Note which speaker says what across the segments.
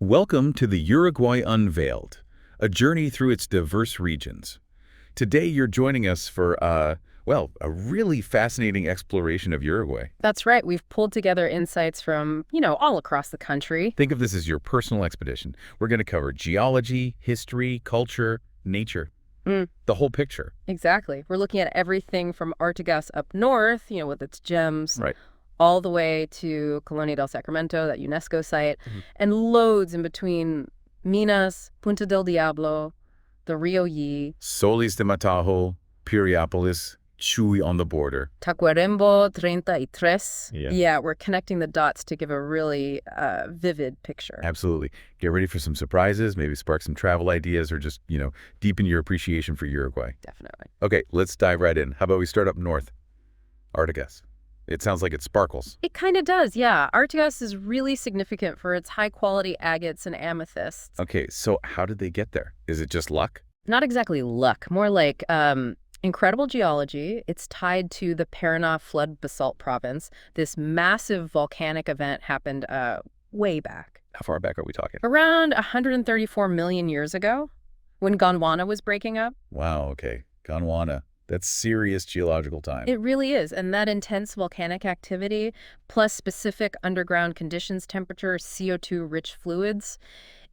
Speaker 1: Welcome to the Uruguay Unveiled, a journey through its diverse regions. Today you're joining us for, a really fascinating exploration of Uruguay.
Speaker 2: That's right. We've pulled together insights from, all across the country.
Speaker 1: Think of this as your personal expedition. We're going to cover geology, history, culture, nature, the whole picture.
Speaker 2: Exactly. We're looking at everything from Artigas up north, with its gems,
Speaker 1: Right.
Speaker 2: all the way to Colonia del Sacramento, that UNESCO site, and loads in between Minas, Punta del Diablo, the Río Yi,
Speaker 1: Solís de Mataojo, Piriápolis, Chuy on the border.
Speaker 2: Tacuarembó, Treinta y Tres.
Speaker 1: Yeah.
Speaker 2: Yeah, we're connecting the dots to give a really vivid picture.
Speaker 1: Absolutely. Get ready for some surprises, maybe spark some travel ideas, or just, deepen your appreciation for Uruguay.
Speaker 2: Definitely.
Speaker 1: Okay, let's dive right in. How about we start up north? Artigas. It sounds like it sparkles.
Speaker 2: It kind of does, yeah. Artigas is really significant for its high-quality agates and amethysts.
Speaker 1: Okay, so how did they get there? Is it just luck?
Speaker 2: Not exactly luck, more like incredible geology. It's tied to the Paraná flood basalt province. This massive volcanic event happened way back.
Speaker 1: How far back are we talking?
Speaker 2: Around 134 million years ago, when Gondwana was breaking up.
Speaker 1: Wow, okay. Gondwana. That's serious geological time.
Speaker 2: It really is. And that intense volcanic activity, plus specific underground conditions, temperature, CO2-rich fluids,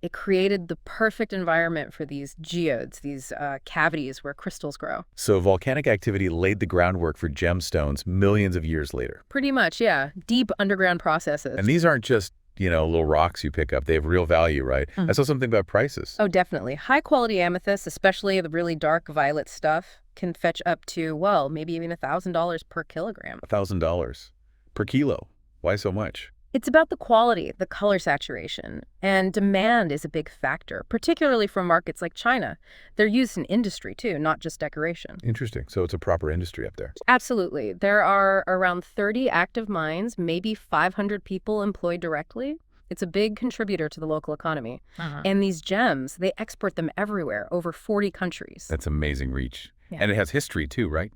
Speaker 2: it created the perfect environment for these geodes, these cavities where crystals grow.
Speaker 1: So volcanic activity laid the groundwork for gemstones millions of years later.
Speaker 2: Pretty much, yeah. Deep underground processes.
Speaker 1: And these aren't just, little rocks you pick up. They have real value, right? I saw something about prices.
Speaker 2: Oh, definitely. High-quality amethysts, especially the really dark violet stuff, can fetch up to, maybe even $1,000 per kilogram.
Speaker 1: $1,000 per kilo. Why so much?
Speaker 2: It's about the quality, the color saturation, and demand is a big factor, particularly from markets like China. They're used in industry, too, not just decoration.
Speaker 1: Interesting. So it's a proper industry up there.
Speaker 2: Absolutely. There are around 30 active mines, maybe 500 people employed directly. It's a big contributor to the local economy. And these gems, they export them everywhere, over 40 countries.
Speaker 1: That's amazing reach.
Speaker 2: Yeah.
Speaker 1: And it has history, too, right?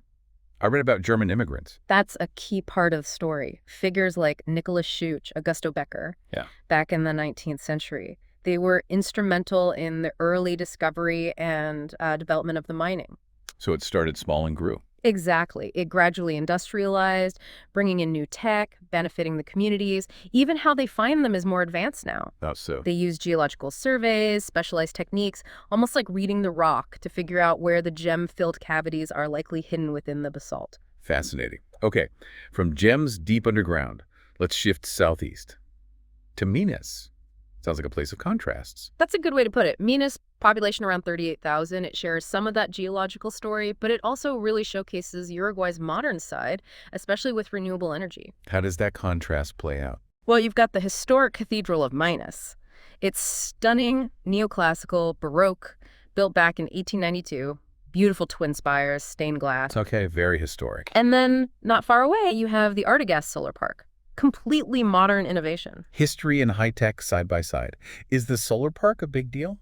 Speaker 1: I read about German immigrants.
Speaker 2: That's a key part of the story. Figures like Nicholas Schuch, Augusto Becker, back in the 19th century. They were instrumental in the early discovery and development of the mining.
Speaker 1: So it started small and grew.
Speaker 2: Exactly. It gradually industrialized, bringing in new tech, benefiting the communities. Even how they find them is more advanced now.
Speaker 1: How so?
Speaker 2: They use geological surveys, specialized techniques, almost like reading the rock to figure out where the gem-filled cavities are likely hidden within the basalt.
Speaker 1: Fascinating. Okay, from gems deep underground, let's shift southeast to Minas. Sounds like a place of contrasts.
Speaker 2: That's a good way to put it. Minas, population around 38,000. It shares some of that geological story, but it also really showcases Uruguay's modern side, especially with renewable energy.
Speaker 1: How does that contrast play out?
Speaker 2: Well, you've got the historic Cathedral of Minas. It's stunning, neoclassical, Baroque, built back in 1892. Beautiful twin spires, stained glass.
Speaker 1: Okay, very historic.
Speaker 2: And then, not far away, you have the Artigas Solar Park. Completely modern innovation.
Speaker 1: History and high-tech side by side. Is the solar park a big deal?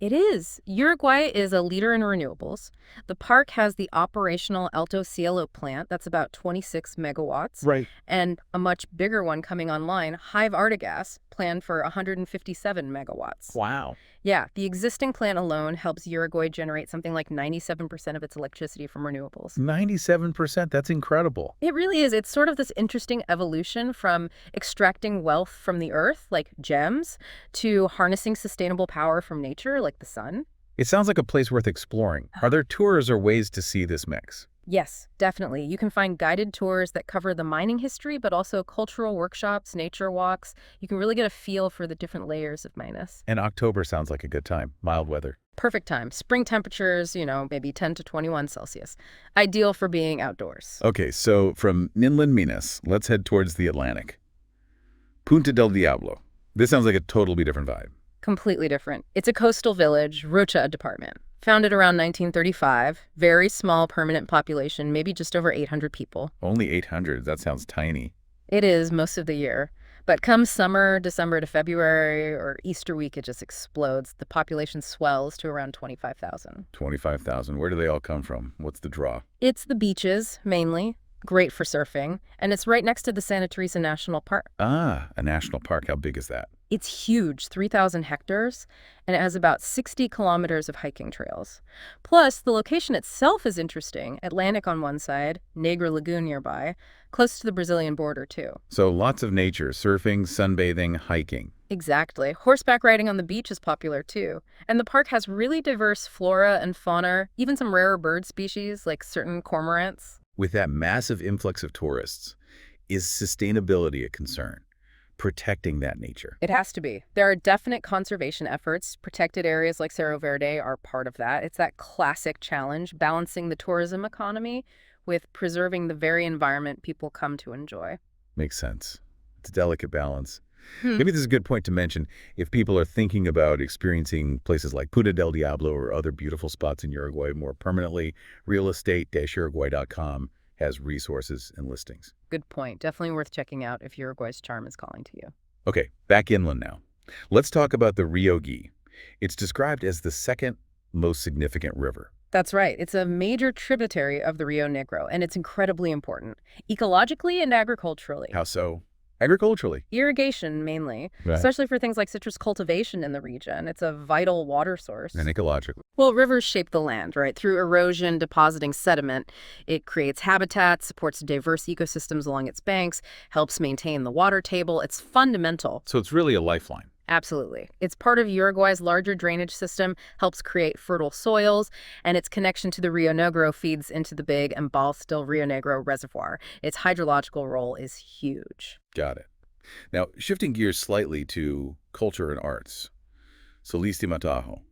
Speaker 2: It is. Uruguay is a leader in renewables. The park has the operational Alto Cielo plant that's about 26 megawatts.
Speaker 1: Right.
Speaker 2: And a much bigger one coming online, Hive Artigas, planned for 157 megawatts.
Speaker 1: Wow.
Speaker 2: Yeah, the existing plant alone helps Uruguay generate something like 97% of its electricity from renewables.
Speaker 1: 97%, that's incredible.
Speaker 2: It really is. It's sort of this interesting evolution from extracting wealth from the earth, like gems, to harnessing sustainable power from nature, like the sun.
Speaker 1: It sounds like a place worth exploring. Are there tours or ways to see this mix?
Speaker 2: Yes, definitely. You can find guided tours that cover the mining history, but also cultural workshops, nature walks. You can really get a feel for the different layers of Minas.
Speaker 1: And October sounds like a good time. Mild weather.
Speaker 2: Perfect time. Spring temperatures, maybe 10 to 21 Celsius. Ideal for being outdoors.
Speaker 1: Okay, so from inland Minas, let's head towards the Atlantic. Punta del Diablo. This sounds like a totally different vibe.
Speaker 2: Completely different. It's a coastal village, Rocha department. Founded around 1935, very small permanent population, maybe just over 800 people.
Speaker 1: Only 800, that sounds tiny.
Speaker 2: It is most of the year. But come summer, December to February, or Easter week, it just explodes. The population swells to around 25,000.
Speaker 1: 25,000, where do they all come from? What's the draw?
Speaker 2: It's the beaches, mainly. Great for surfing, and it's right next to the Santa Teresa National Park.
Speaker 1: Ah, a national park. How big is that?
Speaker 2: It's huge, 3,000 hectares, and it has about 60 kilometers of hiking trails. Plus, the location itself is interesting. Atlantic on one side, Negra Lagoon nearby, close to the Brazilian border, too.
Speaker 1: So lots of nature, surfing, sunbathing, hiking.
Speaker 2: Exactly. Horseback riding on the beach is popular, too. And the park has really diverse flora and fauna, even some rarer bird species like certain cormorants.
Speaker 1: With that massive influx of tourists, is sustainability a concern? Protecting that nature?
Speaker 2: It has to be. There are definite conservation efforts. Protected areas like Cerro Verde are part of that. It's that classic challenge, balancing the tourism economy with preserving the very environment people come to enjoy.
Speaker 1: Makes sense. It's a delicate balance. Maybe this is a good point to mention if people are thinking about experiencing places like Punta del Diablo or other beautiful spots in Uruguay more permanently, realestate-uruguay.com has resources and listings.
Speaker 2: Good point. Definitely worth checking out if Uruguay's charm is calling to you.
Speaker 1: Okay, back inland now. Let's talk about the Rio Yi. It's described as the second most significant river.
Speaker 2: That's right. It's a major tributary of the Rio Negro, and it's incredibly important, ecologically and agriculturally.
Speaker 1: How so? Agriculturally.
Speaker 2: Irrigation, mainly,
Speaker 1: Right.
Speaker 2: especially for things like citrus cultivation in the region. It's a vital water source.
Speaker 1: And ecologically.
Speaker 2: Well, rivers shape the land, right? Through erosion, depositing sediment. It creates habitat, supports diverse ecosystems along its banks, helps maintain the water table. It's fundamental.
Speaker 1: So it's really a lifeline.
Speaker 2: Absolutely. It's part of Uruguay's larger drainage system, helps create fertile soils, and its connection to the Rio Negro feeds into the big Embalse del Rio Negro reservoir. Its hydrological role is huge.
Speaker 1: Got it. Now, shifting gears slightly to culture and arts. Solís de Mataojo.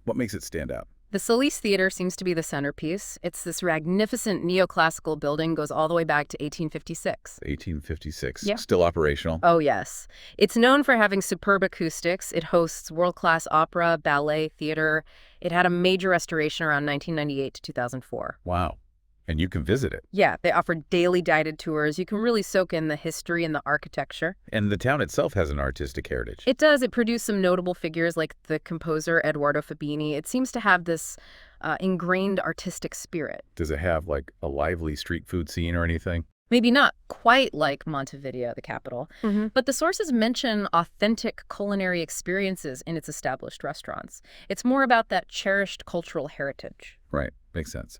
Speaker 1: What makes it stand out?
Speaker 2: The Solís Theater seems to be the centerpiece. It's this magnificent neoclassical building, goes all the way back to 1856.
Speaker 1: 1856.
Speaker 2: Yeah.
Speaker 1: Still operational.
Speaker 2: Oh, yes. It's known for having superb acoustics. It hosts world-class opera, ballet, theater. It had a major restoration around 1998 to 2004.
Speaker 1: Wow. And you can visit it.
Speaker 2: Yeah, they offer daily guided tours. You can really soak in the history and the architecture.
Speaker 1: And the town itself has an artistic heritage.
Speaker 2: It does. It produced some notable figures like the composer Eduardo Fabini. It seems to have this ingrained artistic spirit.
Speaker 1: Does it have like a lively street food scene or anything?
Speaker 2: Maybe not quite like Montevideo, the capital, but the sources mention authentic culinary experiences in its established restaurants. It's more about that cherished cultural heritage.
Speaker 1: Right. Makes sense.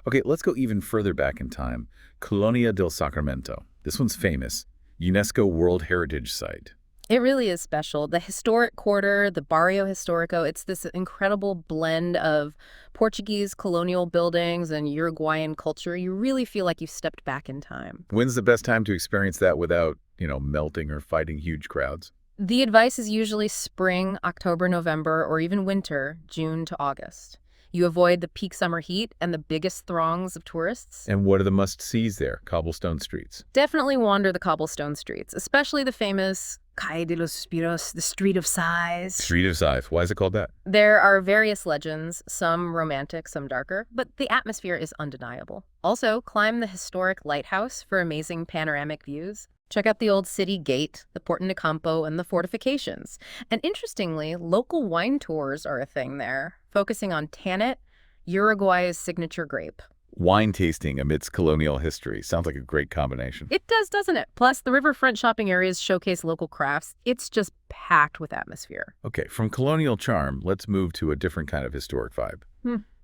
Speaker 1: Okay, let's go even further back in time. Colonia del Sacramento. This one's famous. UNESCO World Heritage Site.
Speaker 2: It really is special. The historic quarter, the Barrio Historico, it's this incredible blend of Portuguese colonial buildings and Uruguayan culture. You really feel like you've stepped back in time.
Speaker 1: When's the best time to experience that without, melting or fighting huge crowds?
Speaker 2: The advice is usually spring, October, November, or even winter, June to August. You avoid the peak summer heat and the biggest throngs of tourists.
Speaker 1: And what are the must-sees there? Cobblestone streets.
Speaker 2: Definitely wander the cobblestone streets, especially the famous Calle de los Suspiros, the Street of Sighs.
Speaker 1: Street of Sighs. Why is it called that?
Speaker 2: There are various legends, some romantic, some darker, but the atmosphere is undeniable. Also, climb the historic lighthouse for amazing panoramic views. Check out the old city gate, the Porta de Campo, and the fortifications. And interestingly, local wine tours are a thing there, focusing on Tanit, Uruguay's signature grape.
Speaker 1: Wine tasting amidst colonial history. Sounds like a great combination.
Speaker 2: It does, doesn't it? Plus, the riverfront shopping areas showcase local crafts. It's just packed with atmosphere.
Speaker 1: Okay, from colonial charm, let's move to a different kind of historic vibe.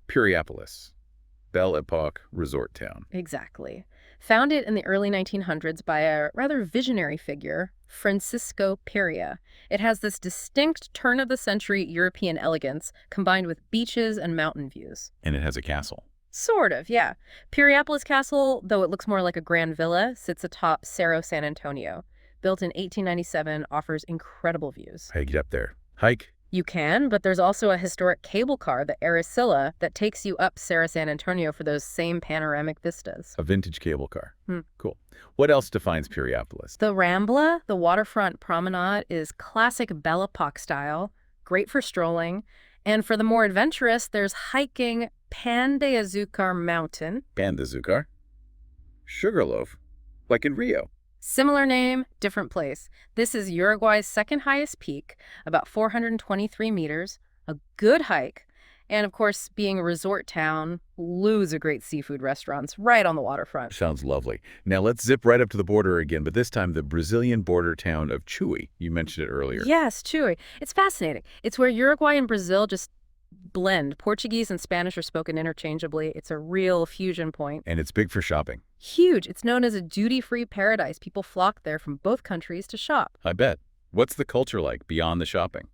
Speaker 1: Piriápolis, Belle Epoque resort town.
Speaker 2: Exactly. Founded in the early 1900s by a rather visionary figure, Francisco Piria. It has this distinct turn-of-the-century European elegance combined with beaches and mountain views.
Speaker 1: And it has a castle.
Speaker 2: Sort of, yeah. Piriápolis Castle, though it looks more like a grand villa, sits atop Cerro San Antonio. Built in 1897, offers incredible views.
Speaker 1: How do you get up there? Hike?
Speaker 2: You can, but there's also a historic cable car, the Aracilla, that takes you up Cerro San Antonio for those same panoramic vistas.
Speaker 1: A vintage cable car. Cool. What else defines Piriápolis?
Speaker 2: The Rambla, the waterfront promenade, is classic Belle Epoque style, great for strolling. And for the more adventurous, there's hiking Pan de Azucar Mountain.
Speaker 1: Pan de Azucar? Sugarloaf? Like in Rio?
Speaker 2: Similar name, different place. This is Uruguay's second highest peak, about 423 meters, a good hike, And of course, being a resort town, loads of great seafood restaurants right on the waterfront.
Speaker 1: Sounds lovely. Now let's zip right up to the border again, but this time the Brazilian border town of Chuy. You mentioned it earlier.
Speaker 2: Yes, Chuy. It's fascinating. It's where Uruguay and Brazil just blend. Portuguese and Spanish are spoken interchangeably. It's a real fusion point.
Speaker 1: And it's big for shopping.
Speaker 2: Huge. It's known as a duty-free paradise. People flock there from both countries to shop.
Speaker 1: I bet. What's the culture like beyond the shopping?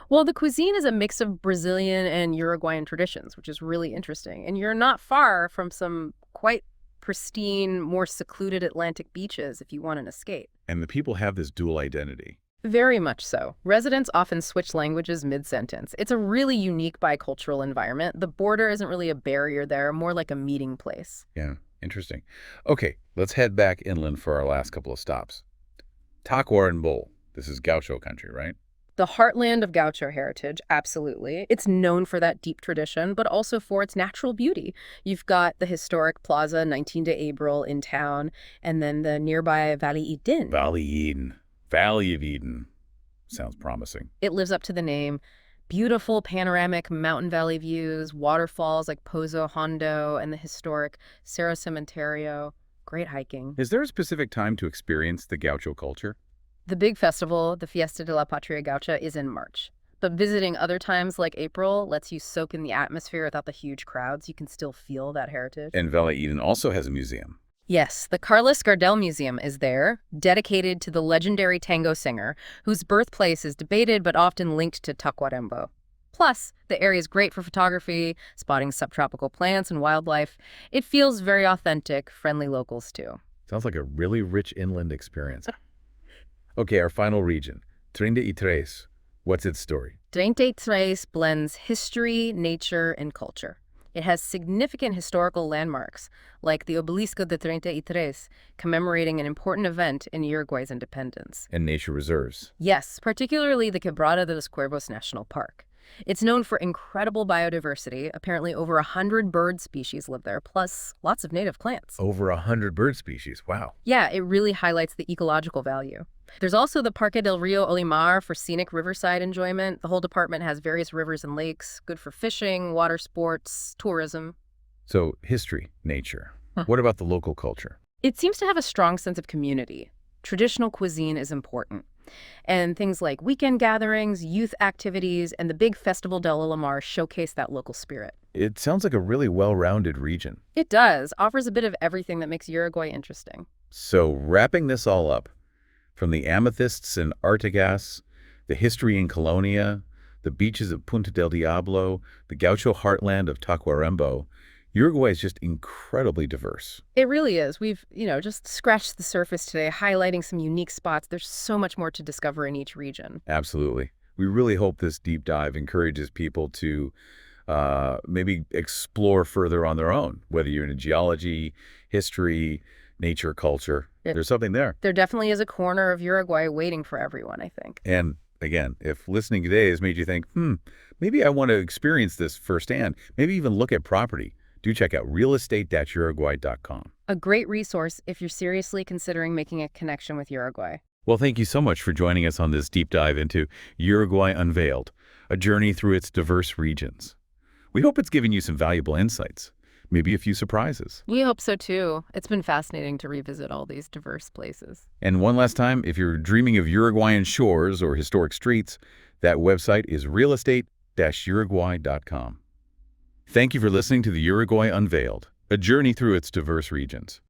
Speaker 2: Well, the cuisine is a mix of Brazilian and Uruguayan traditions, which is really interesting. And you're not far from some quite pristine, more secluded Atlantic beaches if you want an escape.
Speaker 1: And the people have this dual identity.
Speaker 2: Very much so. Residents often switch languages mid-sentence. It's a really unique bicultural environment. The border isn't really a barrier there, more like a meeting place.
Speaker 1: Yeah, interesting. Okay, let's head back inland for our last couple of stops. Tacuarembó. This is Gaucho country, right?
Speaker 2: The heartland of Gaucho heritage, absolutely. It's known for that deep tradition, but also for its natural beauty. You've got the historic Plaza 19 de Abril in town, and then the nearby Valle Edén.
Speaker 1: Valley of Eden. Sounds promising.
Speaker 2: It lives up to the name. Beautiful panoramic mountain valley views, waterfalls like Pozo Hondo, and the historic Cerro Cementerio. Great hiking.
Speaker 1: Is there a specific time to experience the Gaucho culture?
Speaker 2: The big festival, the Fiesta de la Patria Gaucha, is in March. But visiting other times like April lets you soak in the atmosphere without the huge crowds. You can still feel that heritage.
Speaker 1: And Valle Eden also has a museum.
Speaker 2: Yes, the Carlos Gardel Museum is there, dedicated to the legendary tango singer, whose birthplace is debated but often linked to Tacuarembó. Plus, the area is great for photography, spotting subtropical plants and wildlife. It feels very authentic, friendly locals too.
Speaker 1: Sounds like a really rich inland experience. Okay, our final region, Treinta y Tres. What's its story?
Speaker 2: Treinta y Tres blends history, nature, and culture. It has significant historical landmarks, like the Obelisco de Treinta y Tres, commemorating an important event in Uruguay's independence.
Speaker 1: And nature reserves.
Speaker 2: Yes, particularly the Quebrada de los Cuervos National Park. It's known for incredible biodiversity. Apparently over 100 bird species live there, plus lots of native plants.
Speaker 1: Over 100 bird species. Wow.
Speaker 2: Yeah, it really highlights the ecological value. There's also the Parque del Río Olimar for scenic riverside enjoyment. The whole department has various rivers and lakes, good for fishing, water sports, tourism.
Speaker 1: So, history, nature. What about the local culture?
Speaker 2: It seems to have a strong sense of community. Traditional cuisine is important. And things like weekend gatherings, youth activities, and the big Festival del Olimar showcase that local spirit.
Speaker 1: It sounds like a really well-rounded region.
Speaker 2: It does. Offers a bit of everything that makes Uruguay interesting.
Speaker 1: So, wrapping this all up, from the amethysts in Artigas, the history in Colonia, the beaches of Punta del Diablo, the Gaucho heartland of Tacuarembó, Uruguay is just incredibly diverse.
Speaker 2: It really is. We've, just scratched the surface today, highlighting some unique spots. There's so much more to discover in each region.
Speaker 1: Absolutely. We really hope this deep dive encourages people to maybe explore further on their own, whether you're into geology, history, nature, culture. There's something there.
Speaker 2: There definitely is a corner of Uruguay waiting for everyone, I think.
Speaker 1: And again, if listening today has made you think, maybe I want to experience this firsthand, maybe even look at property, do check out realestate-uruguay.com.
Speaker 2: A great resource if you're seriously considering making a connection with Uruguay.
Speaker 1: Well, thank you so much for joining us on this deep dive into Uruguay Unveiled, a journey through its diverse regions. We hope it's given you some valuable insights, maybe a few surprises.
Speaker 2: We hope so too. It's been fascinating to revisit all these diverse places.
Speaker 1: And one last time, if you're dreaming of Uruguayan shores or historic streets, that website is realestate-uruguay.com. Thank you for listening to the Uruguay Unveiled, a journey through its diverse regions.